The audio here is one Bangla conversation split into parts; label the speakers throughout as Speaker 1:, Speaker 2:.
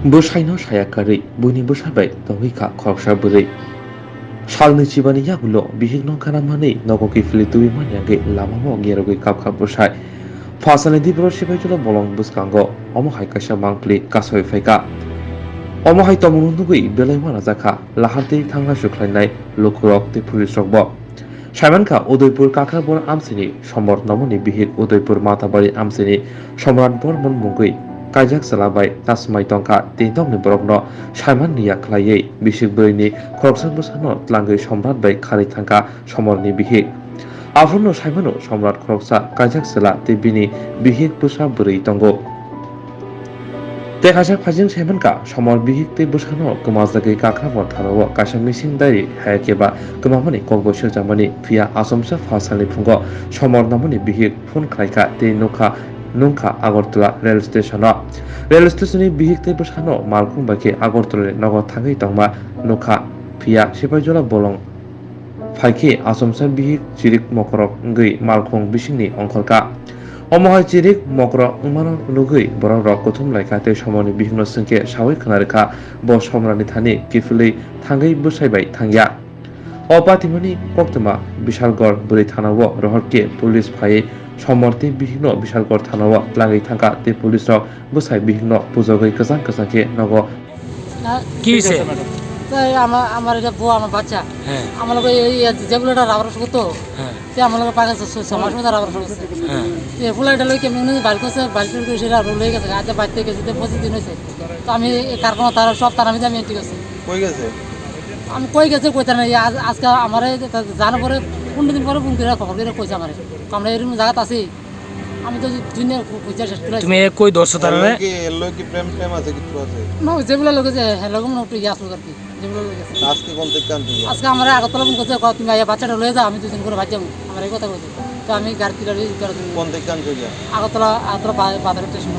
Speaker 1: Bosaino sayakari buni bosabai tawika khoksa buri salni chibani yagulo bihigno kanamani nogoki filitubi manyage lamamo gerogi kapkap bosai fasane dibro sibaitulo bolong buskango omohai kaisa mangpli kasoi faika omohai tomunundugui belaimana jaka laharte thangla suklainai lokurok te pulisrokbo Saimanka Udaipur Kakrabor Amsini Somor Namoni Bihik Udaipur Matabari Amsini Somran Bormon Mungui Kajak Salabai Tasmai Tongka Tintong ni Borokno Saiman ni Yaklaye Bishik Boyni Koroksan Busano Tlangai Somrat Bai Khari Thangka Somor ni Bihik Afrono Saimano Somrat Koroksa Kajak Sala Tibini Bihik Busa Buri Tongo Tekajak Fajing Saimanka Somor Bihik Te Busano Kumazagi Kakrabor Thanawo Kasha Missing Dari Hayakeba Kumamani Kongbo Shirjamani Via Asomsa Fasali Pungo Somor Namoni Bihik Fun Klaika Te Nungka Agortula Rail Station Rail Station Bihik Te Busano Malkung Baki Agortula Nogo Tangai Tongma Nuka Via Sipajola Bolong Faiki Asomsa Bihik Chirik Mokorok Ngui Malkung Bishini Ongkolka Omohai Chirik Mokro Umano Nugui Borok Kotum Laika Te Somoni Bihino Sengke Sawi Kanarika Bo Somrani Thani Kifuli Tangai Busaibai Thangya Opatimani Koktama Bishalgor Buri Thanawo Rohorke Police Phai Somorte Bihino Bishalgor Thanawo Tlangai Thangka Te Police Rok Busai Bihino Pujogai Kazang Kazangke Nogo
Speaker 2: কি হইছে
Speaker 3: আমার এটা বউ আমার বাচ্চা
Speaker 2: হ্যাঁ
Speaker 3: আমার লোক যেগুলো রাবার করতো
Speaker 2: হ্যাঁ
Speaker 3: সে আমার লোক পাকা সমাজ মধ্যে রাবার করছে
Speaker 2: হ্যাঁ
Speaker 3: এগুলো এটা লই কেমন বাড়ি করছে বাড়ি করে সেটা লই গেছে আজ বাড়িতে গেছে 25 দিন হয়েছে তো আমি কারখানা তার সব তার আমি ঠিক আছে
Speaker 4: কই গেছে
Speaker 3: আমি কই গেছে কইতে না আজকে আমার জানার পরে 15 দিন পরে ফোন করে খবর করে কইছে আমার আমরা এরকম জায়গাতে আছি আমি তো দুনিয়া খুঁজে শেষ করে
Speaker 2: তুমি কই দর্শ তারে
Speaker 4: কি এলো কি প্রেম প্রেম আছে কিছু আছে
Speaker 3: না যেগুলো লোক যে লোক না একটু ইয়াস লোক আর কি যেগুলো লোক আছে
Speaker 4: আজকে কোন থেকে আনতে
Speaker 3: আজকে আমার আগতলা ফোন করছে তুমি আইয়া বাচ্চাটা লয়ে যাও আমি দুদিন করে বাচ্চা আমার এই কথা কইছে তো আমি গাড়ি তুলে
Speaker 4: কোন থেকে আনতে গিয়া
Speaker 3: আগতলা বাজার স্টেশন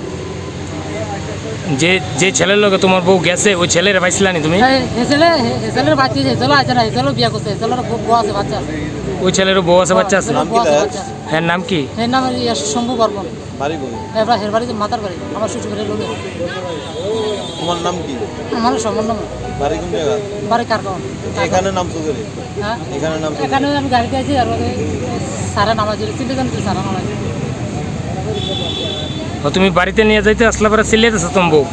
Speaker 2: যে ছেলের লগে তোমার বউ গেছে ওই ছেলের পাইছিলানি তুমি
Speaker 3: হেসেলের বাচ্চা হেসেল আছে না হেসেলও বিয়া করছে হেসেলের বউ আছে বাচ্চা আছে
Speaker 2: ওই ছেলেরও বউ আছে বাচ্চা আছে
Speaker 4: নাম কি তার?
Speaker 2: হ্যাঁ নাম কি
Speaker 3: এর নাম শম্ভু বর্মন
Speaker 4: বাড়ি কই
Speaker 3: এবার হের বাড়ি মাতার বাড়ি আমার শ্বশুর বাড়ি লোক
Speaker 4: তোমার নাম কি
Speaker 3: আমার সম্বন্ধ
Speaker 4: বাড়ি কোন জায়গা
Speaker 3: বাড়ি কারখান
Speaker 4: এখানে নাম তো করে
Speaker 3: হ্যাঁ
Speaker 4: এখানে নাম তো
Speaker 3: এখানে আমি গাড়িতে আছি আর সারা নামাজ চিন্তা জানি সারা নামাজ
Speaker 2: ও তুমি বাড়িতে নিয়ে যাইতে আসলা পরে সিলেতেছ তোমার বউ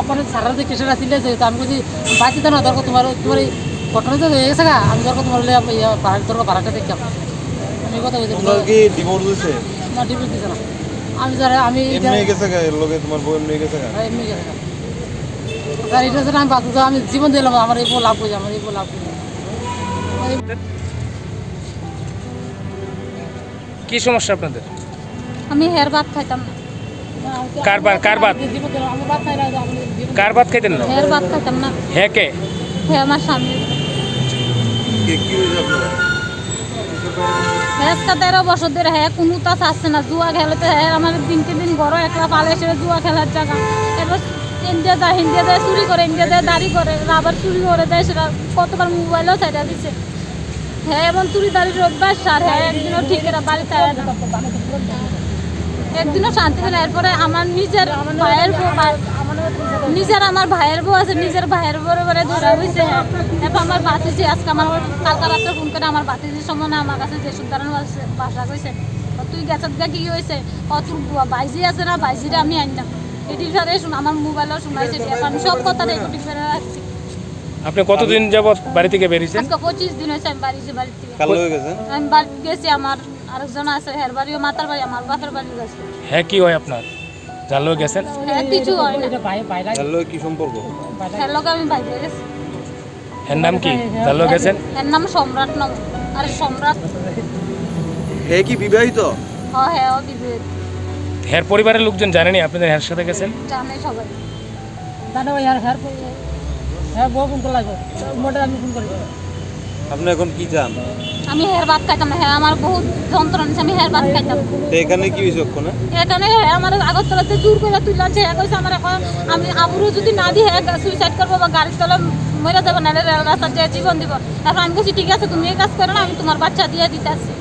Speaker 3: ওখানে সারা যে কেসের আসলে তো আমি বলছি বাড়িতে না দরকার তোমার এই ঘটনা তো হয়ে গেছে আমি দরকার তোমার দরকার ভাড়াটা দেখতাম আমি কথা বলছি
Speaker 4: তোমার কি ডিভোর্স হইছে
Speaker 3: না ডিভোর্স দিছে না আমি যারা আমি
Speaker 4: এমনি গেছে গা এর লগে তোমার বউ এমনি গেছে গা
Speaker 3: এমনি গেছে স্যার এটা স্যার আমি বাঁচতে আমি জীবন দিলাম আমার এই বউ লাভ করি আমার এই বউ লাভ করি
Speaker 2: কি সমস্যা আপনাদের
Speaker 5: আমি হের ভাত খাইতাম না
Speaker 2: কার ভাত
Speaker 3: জীবন দিলাম আমার বাচ্চা
Speaker 2: কার ভাত খাইতেন না
Speaker 5: হের ভাত খাইতাম না
Speaker 2: হ্যাঁ কে
Speaker 5: হে আমার স্বামী
Speaker 4: কি হইছে আপনার
Speaker 5: হেসকা 13 বছর ধরে হ্যাঁ কোনো তাস আসছে না জুয়া খেলাতে হ্যাঁ আমাদের দিনকে দিন বড় একলা পালে এসে জুয়া খেলার জায়গা এবার ইন্ডিয়া যায় চুরি করে ইন্ডিয়া যায় দাড়ি করে আবার চুরি করে দেয় সেটা কতবার মোবাইলও ছাইড়া দিচ্ছে হ্যাঁ এমন চুরি দাড়ির অভ্যাস আর হ্যাঁ একদিনও ঠিক এরা বাড়িতে একদিনও শান্তি পেলে এরপরে আমার নিজের ভাইয়ের বউ আমার ভাইয়ের বউ আছে নিজের ভাইয়ের বউ করে ধরা হয়েছে এরপর আমার বাতিজি আজকে আমার কালকা রাত্রে ফোন করে আমার বাতিজির সময় আমার কাছে যে সুন্দর বাসা কইছে তুই গেছত গা কি হয়েছে তোর বাইজি আছে না বাইজিরে আমি আনলাম এটির সাথে আমার মোবাইলও শোনাইছে এখন সব কথা রেকর্ডিং করে রাখছি
Speaker 2: আপনি কতদিন যাবত বাড়ি থেকে বেরিয়েছেন
Speaker 5: আজকে 25 দিন হয়েছে আমি বাড়ি থেকে
Speaker 4: কাল হয়ে গেছে
Speaker 5: আমি বাড়ি গেছি আমার আরেকজন আছে হের বাড়িও মাতার বাড়ি আমার বাপের বাড়ি গেছে
Speaker 2: হ্যাঁ কি হয় আপনার যার লগে গেছেন
Speaker 5: হ্যাঁ কিছু হয় না
Speaker 4: এর লগে কি সম্পর্ক
Speaker 5: হের লোক আমি বাইরে গেছি
Speaker 2: হ্যাঁ নাম কি যার লগে গেছেন
Speaker 5: এর নাম সম্রাট নাম আরে সম্রাট
Speaker 4: হে কি বিবাহিত
Speaker 5: হ্যাঁ ও বিবাহিত
Speaker 2: হ্যাঁ পরিবারের লোকজন জানেনি আপনাদের হ্যার সাথে গেছেন
Speaker 5: জানে সবাই
Speaker 3: দাদা ভাই আর হ্যাঁ বউ ফোন করলাম মোটে আমি ফোন করি
Speaker 4: আপনি এখন কি চান
Speaker 5: আমি হের ভাত খাইতাম না হ্যাঁ আমার বহুত যন্ত্রণা আছে আমি হের ভাত খাইতাম
Speaker 4: তো এখানে কি হইছে ওখানে
Speaker 5: এখানে হ্যাঁ আমার আগরতলাতে জোর করে তুলছে হ্যাঁ কইছে আমার এখন আমি আবুরু যদি না দিই হ্যাঁ সুইসাইড করবো বা গাড়ির তলে মরে যাবো না রেল রাস্তা যে জীবন দিব এখন আমি বলছি ঠিক আছে তুমি এই কাজ করো না আমি তোমার বাচ্চা দিয়ে দিতে আসছি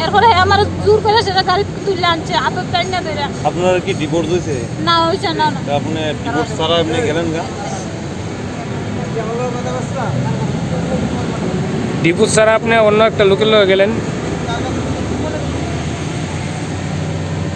Speaker 5: এরপরে আমার জোর করে সেটা গাড়ি তুলে আনছে হাতত টাইম না ধরে।
Speaker 4: আপনার কি ডিভোর্স হয়েছে?
Speaker 5: না হয়েছে না না।
Speaker 4: তা আপনি ডিভোর্স ছাড়া আপনি গেলেন গা?
Speaker 2: ডিপুজ ছাড়া আপনি অন্য একটা লোকের লগে গেলেন?